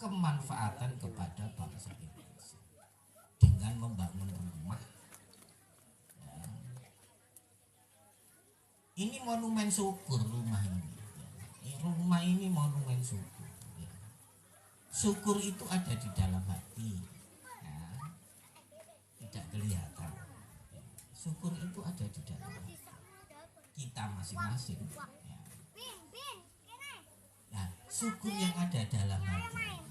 kemanfaatan kepada bangsa Indonesia dengan membangun rumah. Ya. Ini monumen syukur rumah ini. Ya. Rumah ini monumen syukur. Ya. Syukur itu ada di dalam hati, ya. Tidak kelihatan. Ya. Syukur itu ada di dalam hati kita masing-masing. Ya. Nah, syukur yang ada dalam hati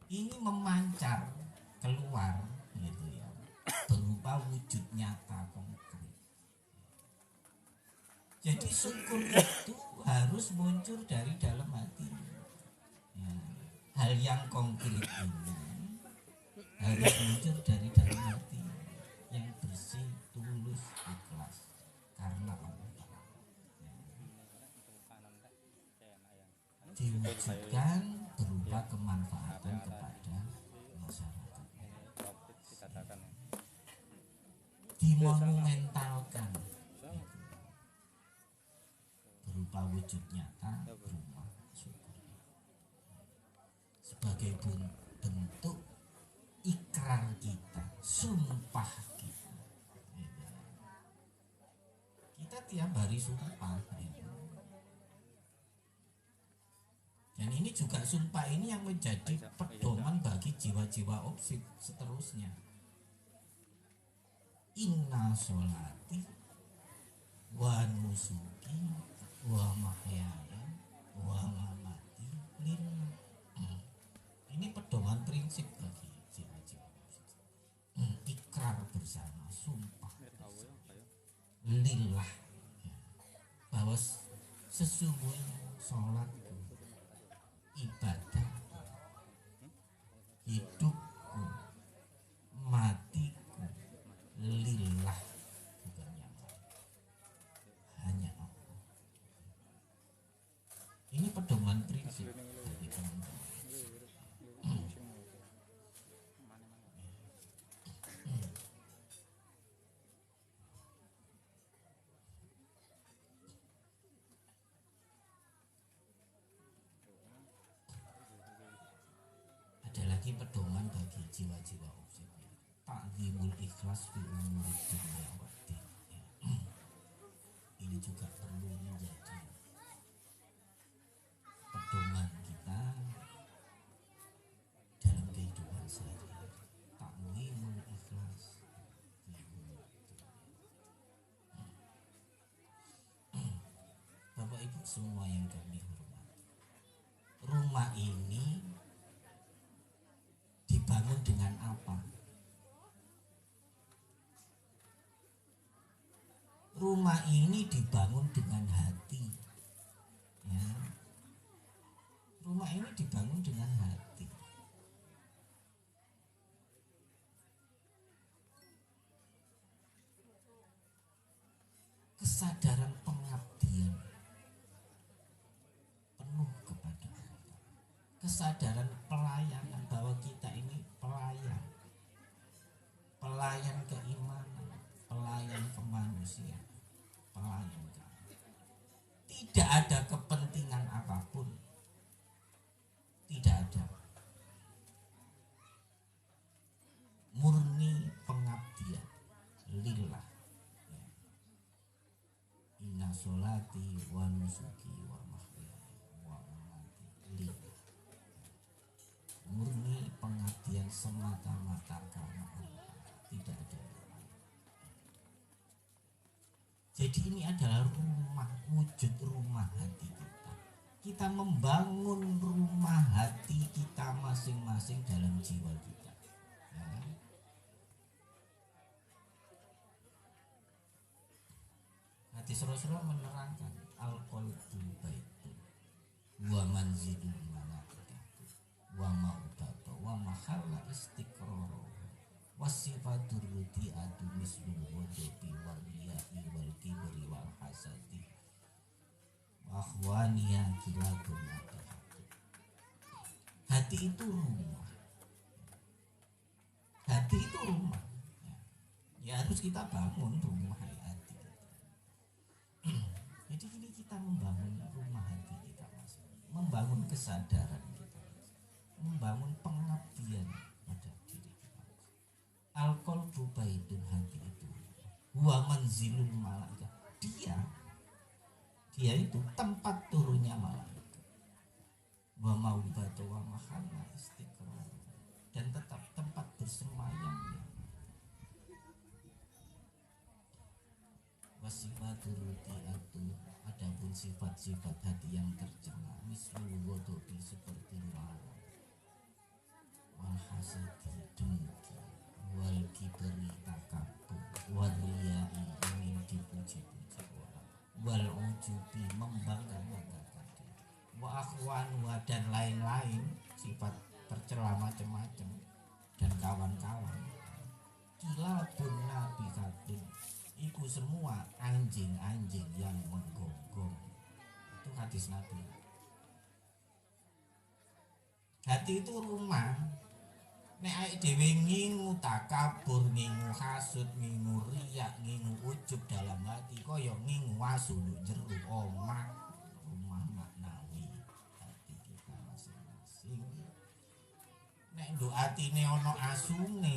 ini memancar keluar gitu ya, berupa wujud nyata konkret. Jadi syukur itu harus muncul dari dalam hati ya. Hal yang konkret ini harus muncul dari dalam hati yang bersih, tulus, ikhlas karena Allah ya. Diwujudkan berupa kemanfaatan kepada masyarakat, dimonumentalkan berupa wujud nyata rumah syukur sebagai bentuk ikrar kita, sumpah kita. Kita tiap hari sumpah. Dan ini juga sumpah ini yang menjadi pedoman bagi jiwa-jiwa opsik seterusnya. Inna sholati wa nusuki wa mahyaya wa mamati lillah. Ini pedoman prinsip bagi jiwa-jiwa opsik. Ikrar bersama, sumpah bersama. Lillah. Bahwa sesungguhnya sholat, ibadah, hidupku, matiku, lillah, bukan yang lain, hanya Allah. Ini pedoman prinsip bagi teman-teman. Pedoman bagi jiwa-jiwa opsik, ta'zimul ikhlas fi umur dunia waddin. Ini juga perlu menjadi pedoman kita dalam kehidupan sehari-hari. Ta'zimul ikhlas fi umur dunia. Bapak Ibu semua yang kami hormati, rumah ini dibangun dengan apa? Rumah ini dibangun dengan hati ya. Rumah ini dibangun dengan hati. Kesadaran pengabdian penuh kepada Allah. Kesadaran pelayanan bahwa kita ini pelayan. Pelayan keimanan, pelayan kemanusiaan, pelayan keagamaan. Tidak ada kepentingan apapun. Tidak ada. Murni pengabdian lillah. Inna sholati wa nusuki wa mahyaya wa mamati lillah. Murni pengabdian semata-mata karena Allah, tidak ada yang lain. Jadi ini adalah rumah, wujud rumah hati kita. Kita membangun rumah hati kita masing-masing dalam jiwa kita ya. Hadis Rasulullah menerangkan al-qalbu baitun wa manzilul malaikatu wa ma'ubata wa mahalla istiqrara wasifatur rudi'atu mislul wadubi wal liya'i wal kibri wal hasadi wa akhwaniya kilabun adahatu. Hati itu rumah. Hati itu rumah ya, harus kita bangun rumah hati kita. Jadi ini kita membangun rumah hati kita kesadaran kita, membangun pengabdian pada diri kita. Al-qalbu baitun, hati itu huwa manzilul malaikat, dia itu tempat turunnya malaikat. Wa maubatu wa mahalla istiqrar, dan tetap tempat bersemayamnya. Wasifatul rutiatu, adapun sifat-sifat hati yang tercela, mislul ghadabi, seperti marah, wal hasadi, dengki, wal kibri, takabur, wal riyai, ingin dipuji-puji orang, wal ujubi, membangga-banggakan diri, wa akhwanwa, dan lain-lain sifat tercela macam-macam, dan kawan-kawan. Kilabun nabikatin, itu semua anjing-anjing yang menggonggong. Itu hadis Nabi. Hati itu rumah. Nek awake dhewe ngingu takabur, ngingu hasud, ngingu riya, ngingu ujub dalam hati, kaya ngingu asu nduk jero omah. Rumah maknawi hati kita masing-masing. Nek nduk atine ana asune,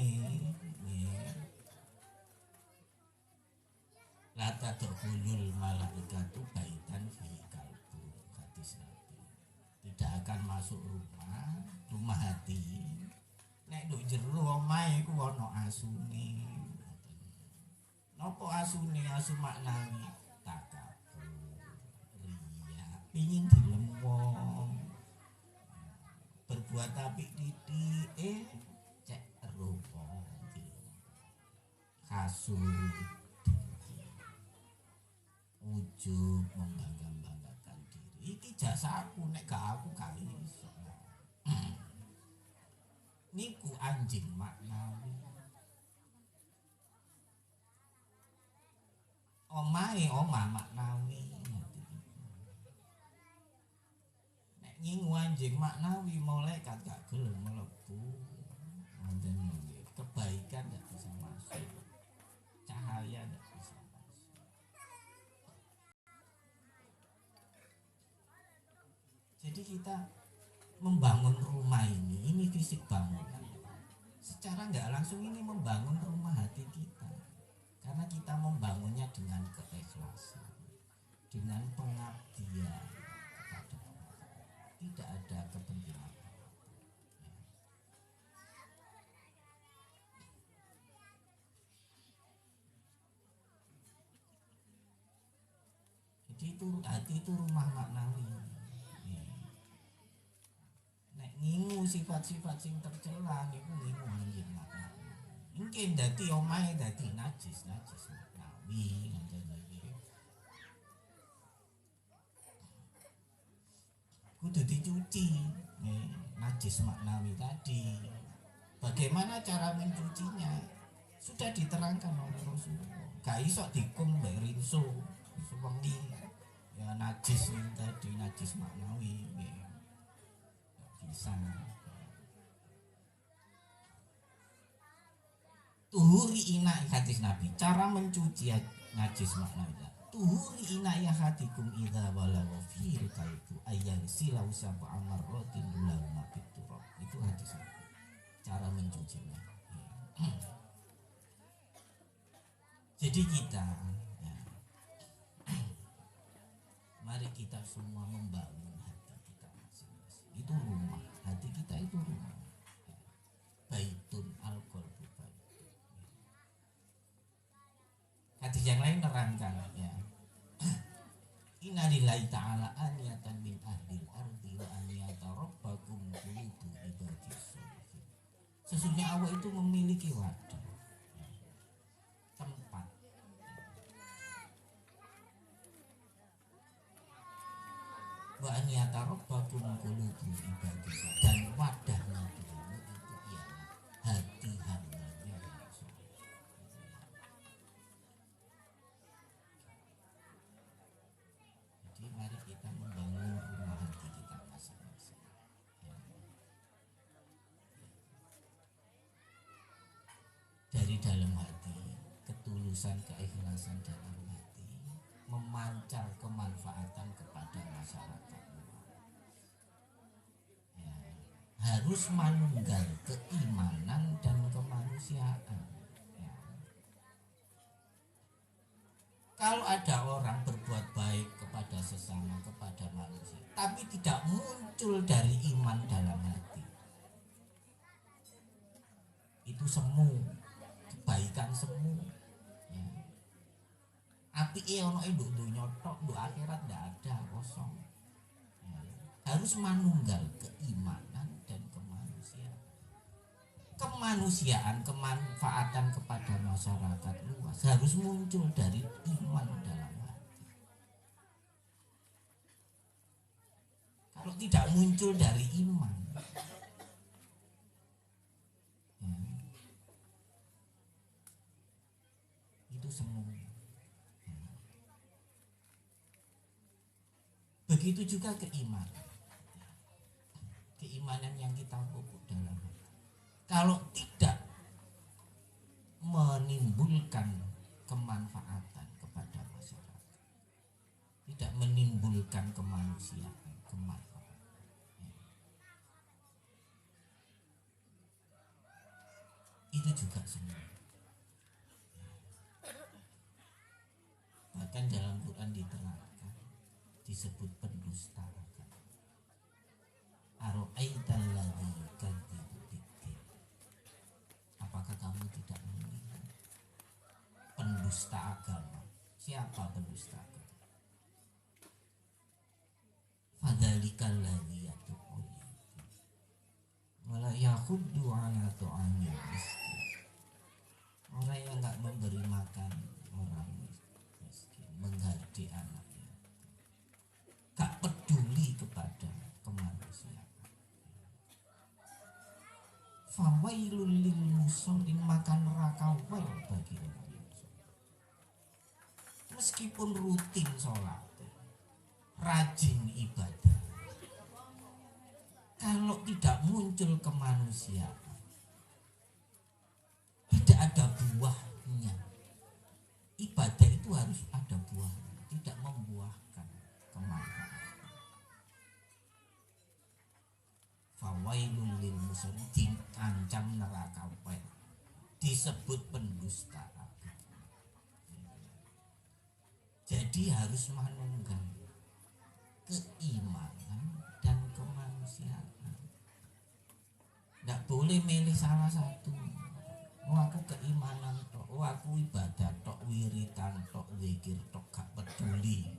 la tadkhulul malaikatu baitan fi qalbu, hadis Nabi. Tidak akan masuk rumah hati nek nduk jero omahe ku ana asune. Napa asune? Asu maknawi, takabur, riya, pingin dilem wong, berbuat apik titik cek ero wong, hasud, ujub, membangga-banggakan diri. Iki jasaku, nek gak aku gak iso. Niku anjing maknawi. Omahe omah maknawi. Nek ngingu anjing maknawi, malaikat gak gelem mlebu. Wonten kebaikan gak bisa masuk, cahaya gak bisa masuk. Jadi kita membangun rumah ini fisik bangunan. Secara nggak langsung ini membangun rumah hati kita, karena kita membangunnya dengan keikhlasan, dengan pengabdian kepada Allah. Tidak ada kepentingan. Jadi itu hati itu rumah maknawi. Ngingu sifat-sifat sing tercela niku ngingu anjing maknawi. Mungkin dadi omahe dadi najis maknawi, ngoten iki. Kudu dicuci najis maknawi tadi. Bagaimana cara mencucinya? Sudah diterangkan oleh Rasulullah. Gak iso dikum mbek rinso sewengi. Ya najis ini tadi, najis maknawi. Sana. Tuhuri ina, hadis Nabi, cara mencuci najis maknanya. Tuhuri ina ya hatikum idza walagha fil qalbu ayyan silau sab'a marratin lahu biturab. Itu hadis Nabi. Cara mencucinya. Jadi kita mari kita semua membangun hati kita masing-masing. Itu rumah, hati kita itu rumah. Baitun al-qalbu baitun. Hadis yang lain nerangkan ya. Inna lillahi ta'ala aniyatan min ahlil ardi wa aniyata rabbakum qulubu ibadis sholihin. Sesungguhnya Allah itu memiliki wadah, tempat wa aniyata rabbakum qulubu ibadis, dan wadahnya Tuhan itu ialah hati hambanya yang soleh. Jadi mari kita membangun rumah hati kita masing-masing. Dari dalam hati, ketulusan, keikhlasan dalam hati memancar kemanfaatan kepada masyarakat. harus manunggal keimanan dan kemanusiaan. Ya. Kalau ada orang berbuat baik kepada sesama, kepada manusia, tapi tidak muncul dari iman dalam hati, itu semu, kebaikan semu. Ya. Api ono nduk donya tok, nduk akhirat ndak ada, kosong. Ya. Harus manunggal keimanan dan kemanusiaan. Kemanusiaan, kemanfaatan kepada masyarakat luas harus muncul dari iman dalam hati. Kalau tidak muncul dari iman, ya, itu semua. Begitu juga keimanan. Keimanan yang kita pupuk dalam hati. Kalau tidak menimbulkan kemanfaatan kepada masyarakat, tidak menimbulkan kemanusiaan, kemanfaatan, itu juga semua. Bahkan dalam Quran diterangkan, disebut pendusta agama. Ara'aital ladzi yukadzibu biddin. Apakah kamu tidak melihat pendusta agama? Siapa pendusta agama? Fadzalikal ladzi yad'ul yatim wala yakhuddu 'ala ta'amil miskin. Orang yang enggak memberi makan orang miskin, menghardik anaknya, gak peduli kepada kemanusiaan. Fawailul lil musallin, maka neraka wel bagi orang yang sholat. Meskipun rutin sholat, rajin ibadah, kalau tidak muncul kemanusiaan, tidak ada buahnya. Ibadah itu harus ada buahnya, tidak membuahkan kemanfaatan. Fawailul lil musallin, diancam neraka wel, disebut pendusta agama. Jadi harus manunggal keimanan dan kemanusiaan. Tidak boleh milih salah satu. Oh, aku keimanan tok, oh aku ibadah tok, wiritan tok, zikir tok, gak peduli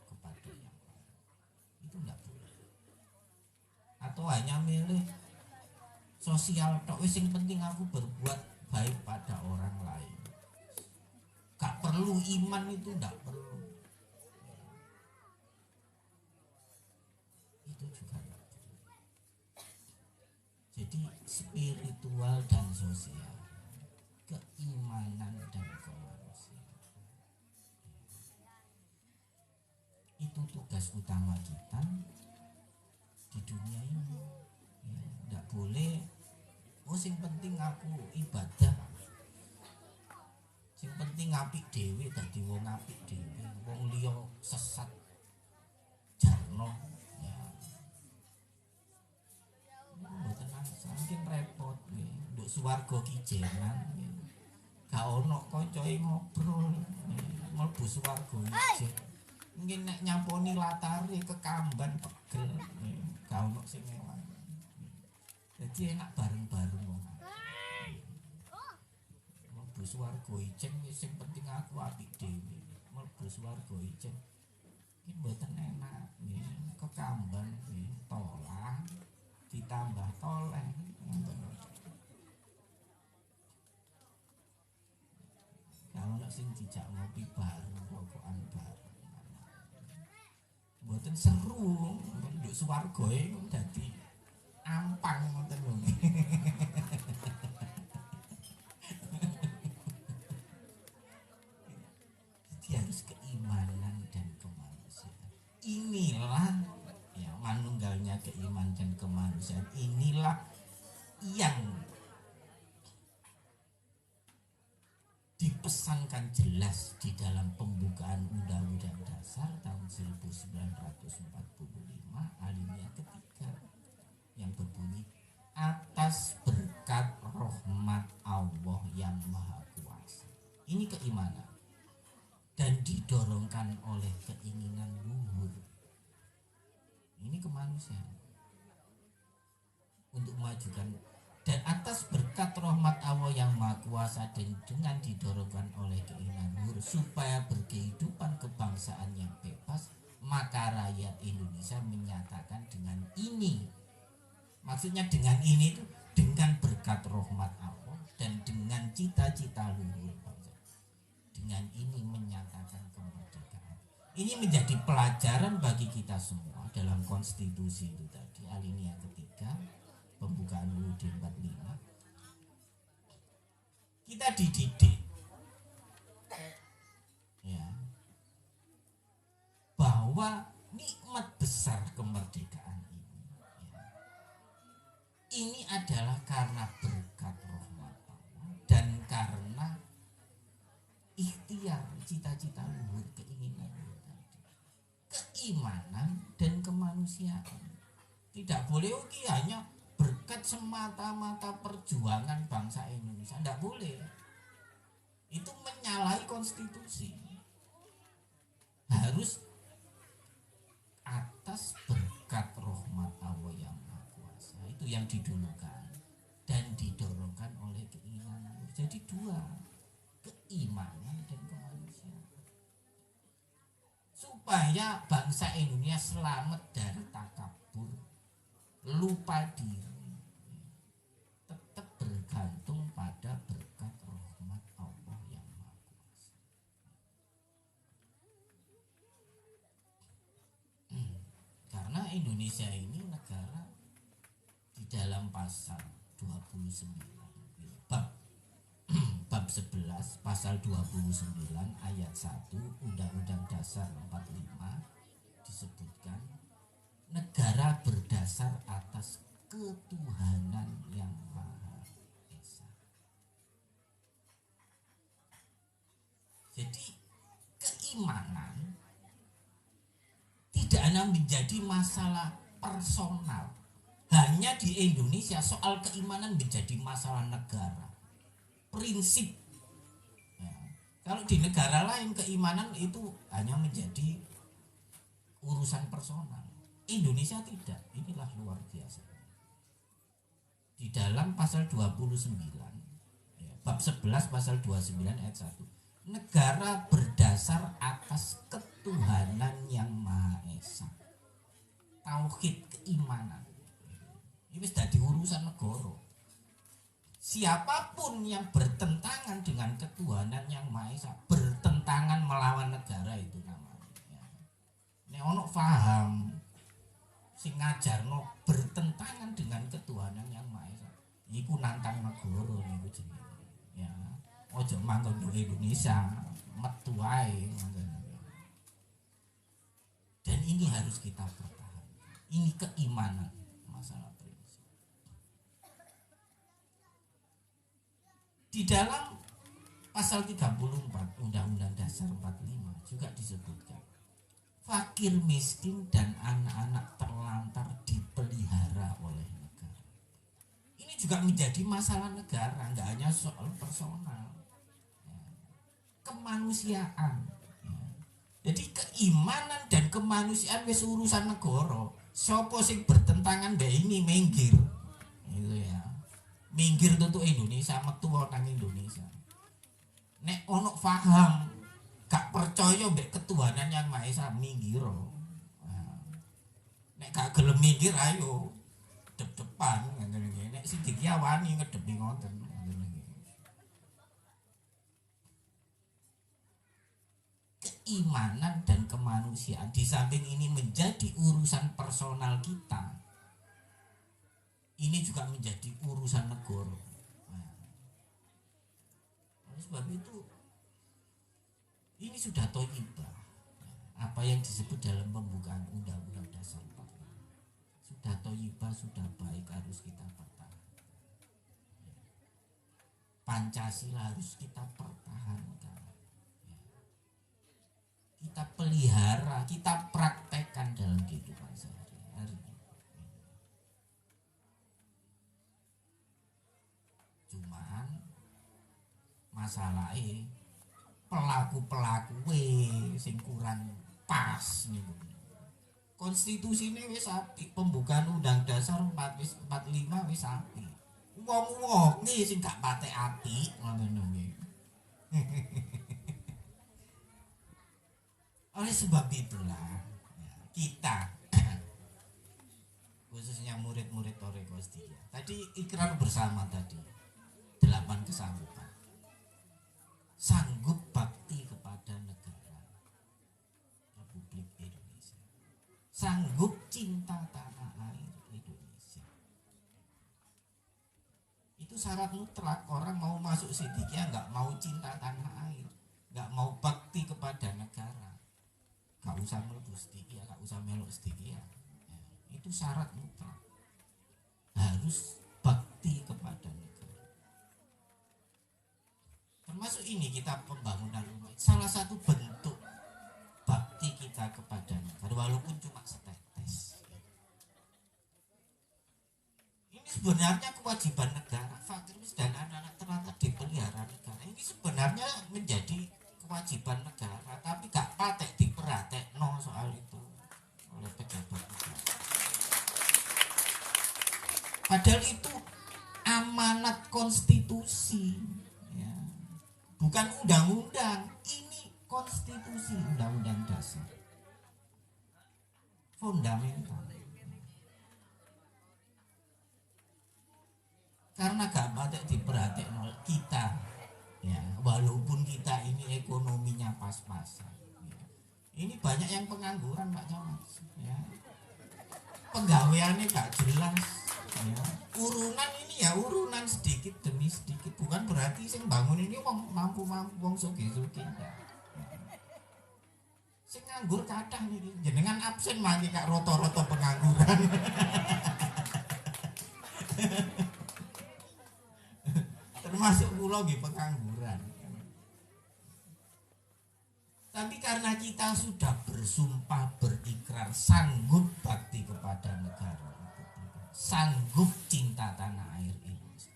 kepada yang lain. Itu tidak boleh. Atau hanya milih sosial tok, wis sing penting aku berbuat baik pada orang lain. Gak perlu iman, itu tidak perlu. Itu juga tidak perlu. Jadi spiritual dan sosial, keimanan dan kemanusiaan, itu tugas utama kita di dunia ini. Ya, tidak boleh oh sing penting aku ibadah, sing penting apik dhewe, dadi wong apik dhewe, wong liya sesat jarno. Ya mboten saking repot nggih, nduk swarga kijenan nggih. Gak ono kancae ngobrol, mlebu swarga ijen. Mungkin nek nyamponi latare kekamban pegel, gak ono sing ewang. Jadi enak bareng-bareng wong. Mlebu swarga ijen wis sing penting aku apik dhewe. Mlebu swarga ijen. Iki mboten enak nggih, kekamban nggih, tolah ditambah toleh. Kalau nak sing dijak ngopi bareng, rokokan bareng, mboten seru. Nduk swarga e dadi ampang ngoten lho. Jadi harus keimanan dan kemanusiaan. Inilah ya manunggalnya keimanan dan kemanusiaan. Inilah yang dipesankan jelas di dalam pembukaan Undang-Undang Dasar tahun 1945 alinea ketiga yang berbunyi atas berkat rahmat Allah yang Maha Kuasa. Ini keimanan dan didorongkan oleh keinginan luhur. Ini kemanusiaan untuk memajukan, dan atas berkat rahmat Allah yang Maha Kuasa dan dengan didorongkan oleh keinginan luhur supaya berkehidupan kebangsaan yang bebas, maka rakyat Indonesia menyatakan dengan ini, maksudnya dengan ini itu dengan berkat rahmat Allah dan dengan cita-cita luhur bangsa, dengan ini menyatakan kemerdekaan. Ini menjadi pelajaran bagi kita semua dalam konstitusi itu tadi, alinea ketiga pembukaan UUD 45. Kita dididik ya bahwa nikmat besar kemerdekaan ini adalah karena berkat rahmat Allah dan karena ikhtiar, cita-cita luhur, keinginan tadi, keimanan dan kemanusiaan. Tidak boleh hanya berkat semata-mata perjuangan bangsa Indonesia, tidak boleh. Itu menyalahi konstitusi. Harus atas berkat rahmat Allah yang Maha Kuasa, itu yang didulukan dan didorongkan oleh keinginan. Jadi dua, keimanan dan kemanusiaan, supaya bangsa Indonesia selamat dari takabur, lupa diri, tetap bergantung pada berkat rahmat Allah yang Maha Kuasa. Karena Indonesia ini negara di dalam pasal 29 bab 11 pasal 29 ayat 1 Undang-Undang Dasar 45 disebutkan negara berdasar atas ketuhanan yang Maha Esa. Jadi keimanan tidak hanya menjadi masalah personal. Hanya di Indonesia soal keimanan menjadi masalah negara, prinsip ya. Kalau di negara lain keimanan itu hanya menjadi urusan personal. Indonesia tidak. Inilah luar biasa. Di dalam pasal 29 ya, bab 11 pasal 29 ayat 1, negara berdasar atas ketuhanan yang Maha Esa. Tauhid, keimanan ini sudah diurusan negara. Siapapun yang bertentangan dengan ketuhanan yang Maha Esa, bertentangan melawan negara, itu namanya ya. Nek ono paham sing ngajarno bertentangan dengan ketuhanan yang Maha Esa, iku nantang negara niku jenenge ya. Ojo manggon di Indonesia metu wae. Dan ini harus kita pertahankan. Ini keimanan, masalah prinsip. Di dalam pasal 34 Undang-Undang Dasar 45 juga disebutkan fakir miskin dan anak-anak terlantar dipelihara oleh negara. Ini juga menjadi masalah negara, nggak hanya soal personal, kemanusiaan. Jadi keimanan dan kemanusiaan wis urusan negara. Sopo sing bertentangan mbek ini minggir. Itu ya. Minggir untuk Indonesia, metu nang Indonesia. Nek ono paham gak percaya mbek ketuhanan yang Maha Esa, minggir. Nek gak gelem minggir ayo dep-depan ngene iki. Nek sing dikiawani ngedepi ngoten. Keimanan dan kemanusiaan di samping ini menjadi urusan personal kita, ini juga menjadi urusan negara. Oleh sebab itu ini sudah thayyibah, apa yang disebut dalam pembukaan Undang-Undang Dasar 45 sudah thayyibah, sudah baik, harus kita pertahankan. Pancasila harus kita pertahankan, kita pelihara, kita praktekkan dalam kehidupan sehari-hari. masalahnya pelaku sing kurang pas niku. Konstitusi ini wis apik, pembukaan Undang Dasar 45 wis apik. Wong nih sing gak patek apik ngono nggih. Oleh sebab itulah kita khususnya murid-murid Thoreko Setia tadi ikrar bersama tadi 8 kesanggupan sanggup bakti kepada negara Republik Indonesia, sanggup cinta tanah air Indonesia. Itu syarat mutlak. Orang mau masuk Sidikiyah nggak mau cinta tanah air, nggak mau bakti kepada negara, nggak usah mlebu Sidikiyah, nggak usah melok Sidikiyah. Ya, itu syarat mutlak, harus bakti kepada negara. Termasuk ini kita pembangunan rumah, salah satu bentuk bakti kita kepada negara walaupun cuma setetes. Ini sebenarnya kewajiban negara. Fakir dan anak-anak terlantar dipelihara negara. Ini sebenarnya menjadi kewajiban negara, tapi gak patek diperhatekno soal itu oleh pejabat negara. Padahal itu amanat konstitusi, ya. Bukan undang-undang. Ini konstitusi, undang-undang dasar fundamental. Karena gak patek diperhatekno kita, ya, walaupun kita ini ekonominya pas-pasan, ya. Ini banyak yang pengangguran Pak Camat, ya. Penggaweannya gak jelas, ya. Urunan ini ya urunan sedikit demi sedikit, bukan berarti sing bangun ini wong mampu-mampu, wong sugih-sugih, ya. Sing nganggur kathah niki jenengan absen mangke kak roto-roto pengangguran. Termasuk kula nggih pengangguran. Tapi karena kita sudah bersumpah berikrar sanggup bakti kepada negara, sanggup cinta tanah air Indonesia,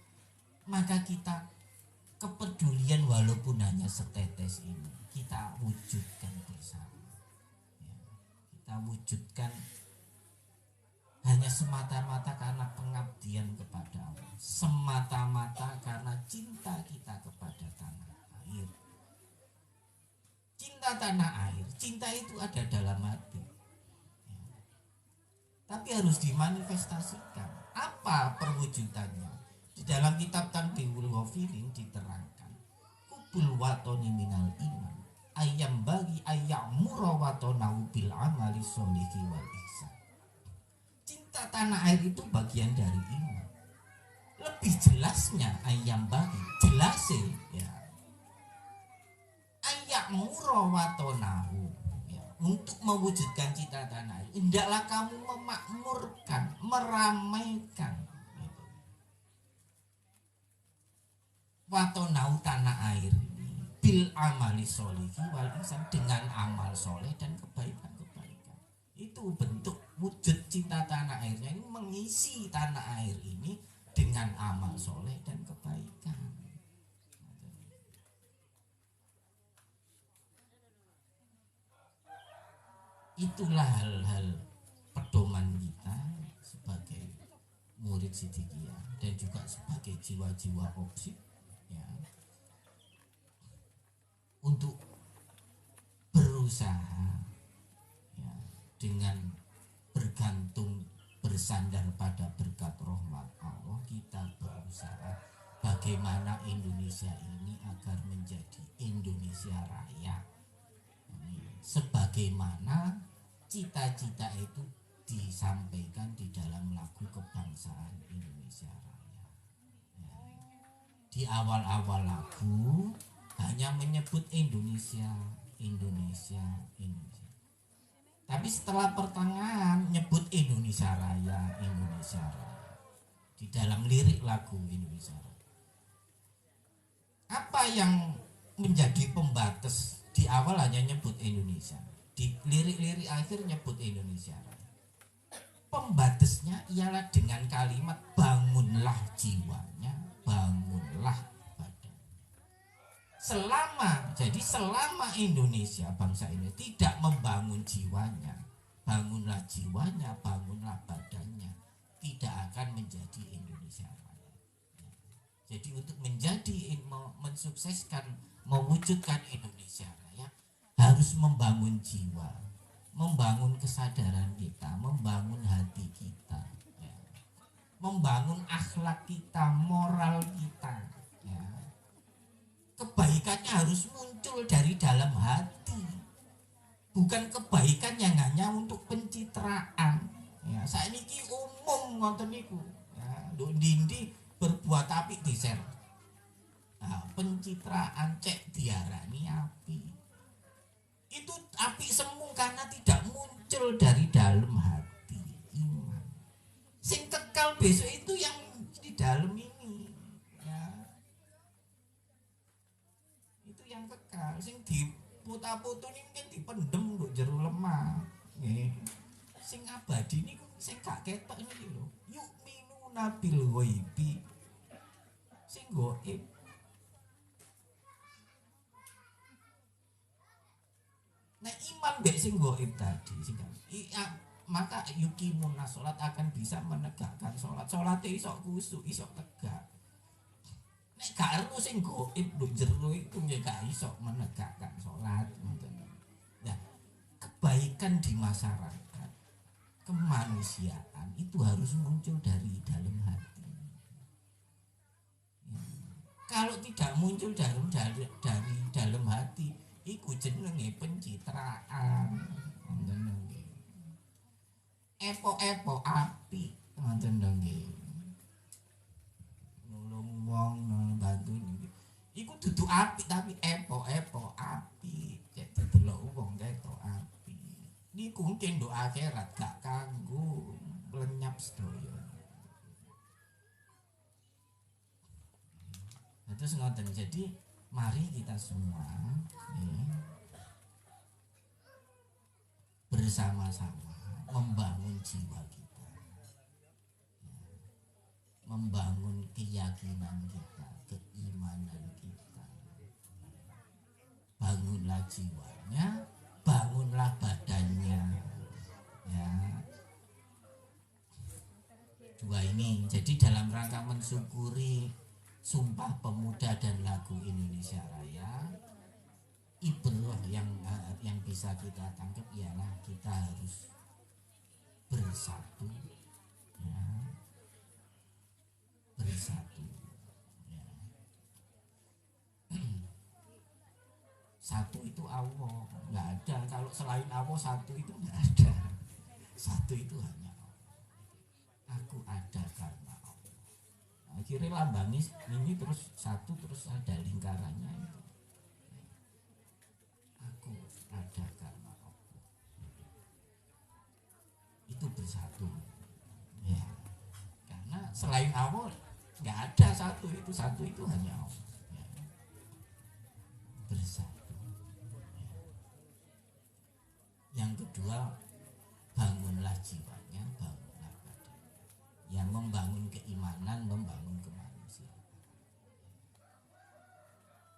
maka kita kepedulian walaupun hanya setetes ini kita wujudkan bersama, ya, kita wujudkan hanya semata-mata karena pengabdian kepada Allah, semata-mata karena cinta kita kepada tanah air. Cinta tanah air, cinta itu ada dalam hati, ya. Tapi harus dimanifestasikan. Apa perwujudannya? Di dalam kitab Tanbihul Ghafirin diterangkan, kubul watoni minal iman ayam bagi ayyamura watonahu bil amali sholihi wal ihsan. Cinta tanah air itu bagian dari iman. Lebih jelasnya ayam bagi, jelasnya, ya, ayyamura watonahu, ya, untuk mewujudkan cinta tanah air hendaklah kamu memakmurkan, meramaikan, gitu, watonahu tanah air bil amali sholihi wal ihsan, dengan amal soleh dan kebaikan-kebaikan. Itu bentuk wujud cinta tanah airnya, ini mengisi tanah air ini dengan amal soleh dan kebaikan. Itulah hal-hal pedoman kita sebagai murid Sidikiyah dan juga sebagai jiwa-jiwa opsi, ya, untuk berusaha, ya, dengan bergantung bersandar pada berkat rahmat Allah, kita berusaha bagaimana Indonesia ini agar menjadi Indonesia Raya, sebagaimana cita-cita itu disampaikan di dalam lagu kebangsaan Indonesia Raya, ya. Di awal-awal lagu hanya menyebut Indonesia, Indonesia, Indonesia. Tapi setelah pertengahan nyebut Indonesia Raya, Indonesia Raya. Di dalam lirik lagu Indonesia Raya. Apa yang menjadi pembatas? Di awal hanya nyebut Indonesia, di lirik-lirik akhir nyebut Indonesia Raya. Pembatasnya ialah dengan kalimat bangunlah jiwanya, bangunlah badan. Selama Indonesia, bangsa ini tidak membangun jiwanya, bangunlah jiwanya, bangunlah badannya, tidak akan menjadi Indonesia Raya. Jadi untuk mensukseskan, mewujudkan Indonesia Raya harus membangun jiwa, membangun kesadaran kita, membangun hati kita, ya. Membangun akhlak kita, moral kita, ya. Kebaikannya harus muncul dari dalam hati, bukan kebaikan yang hanya untuk pencitraan. Ya, saya niki umum ngoten niku. Ya, nduk dindi berbuat apik diser. Nah, pencitraan cek diarani api. Itu api semu karena tidak muncul dari dalam hati iman. Sing kekal besok itu yang di dalam ini. Ya. Itu yang kekal. Sing diputa-putu ini mungkin dipendem nduk jero lemah. Nggih. Sing abadi niku sing gak ketok niki lho. Yuk minu nabil ghaibi. Sing gaib. Nah iman mbek sing gaib tadi sing maka yukimun salat akan bisa menegakkan salat. Salate iso kusuk, iso tegak. Nek gak ero sing gaib nduk jero iku ya gak iso menegakkan salat ngoten. Nah, kebaikan di masyarakat, kemanusiaan itu harus muncul dari dalam hati. Ya. Kalau tidak muncul dari dalam hati, iku jenenge pencitraan. Epo-epo api, ngoten nggih. Nulung wong bantu niki. Iku dudu api tapi epo-epo api. Cek delok wong ketok api. Niku mungkin nduk akhirat gak kanggo lenyap sedaya. Terus ngoten, jadi mari kita semua bersama-sama membangun jiwa kita, membangun keyakinan kita, keimanan kita. Bangunlah jiwanya, bangunlah badannya, ya. Dua ini jadi dalam rangka mensyukuri Sumpah Pemuda dan lagu Indonesia Raya, ibrah yang bisa kita tangkap ialah kita harus bersatu, ya. Bersatu, ya. Satu itu Allah, nggak ada. Kalau selain Allah satu itu nggak ada. Satu itu hanya Allah. Aku ada karena Allah. Akhirnya lambangnya ini terus satu, terus ada lingkarannya itu. Aku ada karena Allah. Itu bersatu, ya. Karena selain Allah nggak ada satu itu hanya Allah, ya. Bersatu, ya. Yang kedua, bangunlah jiwanya, bangunlah badan. Yang membangun keimanan, membangun kemanusiaan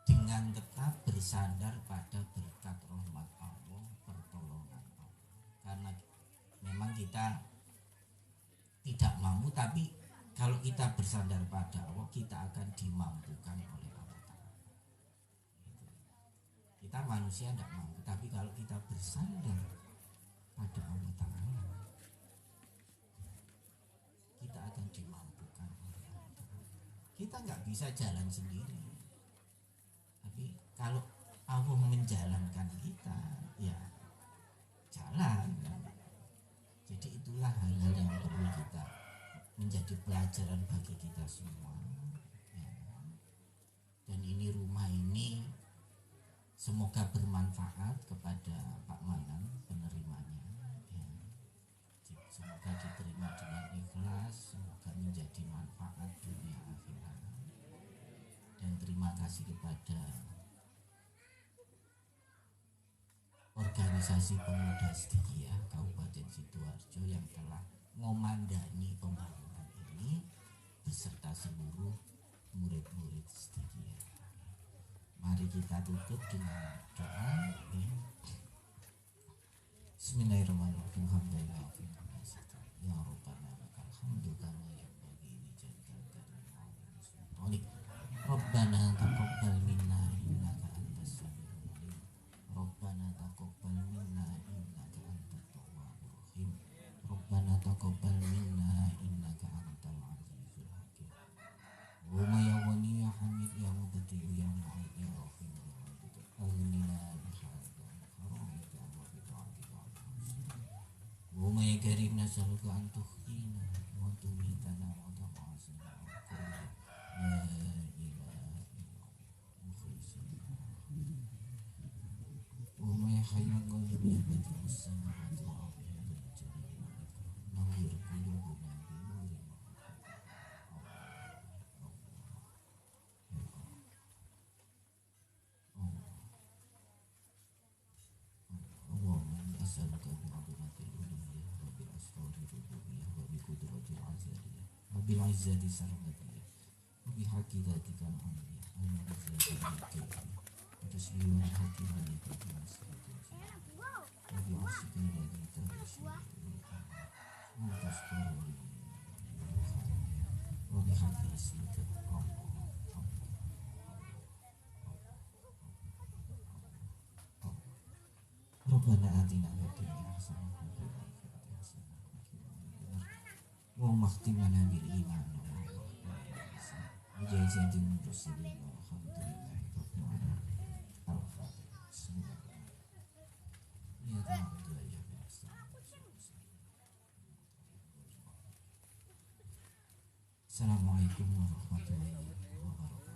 dengan tetap bersandar pada berkat rahmat Allah, pertolongan Allah. Karena memang kita tidak mampu, tapi kalau kita bersandar pada Allah, kita akan dimampukan oleh Allah Ta'ala. Kita manusia tidak mampu, tapi kalau kita bersandar pada Allah Ta'ala, kita akan dimampukan oleh Allah Ta'ala. Kita nggak bisa jalan sendiri, tapi kalau Allah menjalankan kita, ya jalan. Jadi itulah hal-hal yang perlu kita menjadi pelajaran bagi kita semua, ya. Dan ini rumah ini semoga bermanfaat kepada Pak Manan penerimanya, ya. Semoga diterima dengan ikhlas, semoga menjadi manfaat dunia akhirat. Dan terima kasih kepada Organisasi Pemuda Setia Kabupaten Sidoarjo yang telah ngomandani pembangunan ini beserta seluruh murid-murid Setia. Mari kita tutup dengan doa ya. Bismillahirrahmanirrahim. Alhamdulillah ya Rabbana lakal hamdu kama yanbaghi li jaljalika wa Rabbana taqabbal minna innaka antas samiul alim. Rabbana taqabbal minna innaka antat tawwabur rahim. Rabbana taqabbal minna innaka antal azizul hakim. Wa ya wani ya hamid ya mubdi ya mu'id ya rahim ya wadud. Aghnina bi hadzal karamika wa bi ta'atika. Wa ya karim nas'aluka an tukhina wa tumitana wa taqasina la ilaha illallah mukhlisina. Wa ya hayyun qayyum ya badi'us samawati wal ardi ya dzal jalali wal ikram. Nawwir qulubana bi nuri Allahumma inni as'aluka bi 'azamatil uluhiyyah wa bil asraril rububiyyah wa bi qudratil azaliyah wa bil 'izzati sarmadiyah wa bi haqqi dzatikal 'aliyyah al-munazzahati al-kayfiyah wa tasbihul hakimiyati bi masritil jannah wa bi 'arsika alladhi tahshiru wa tasqaru li wa bi haqqi ismika Allah. Rabbana atina fid dunya hasanah wa fil akhirati hasanah wa qina adzabannar. Wa makhtimana bil iman wa jazatil muslimin walhamdulillahi rabbil alamin. Al-Fatihah. Bismillahirrahmanirrahim. Ya ta'ala ya Assalamualaikum warahmatullahi wabarakatuh.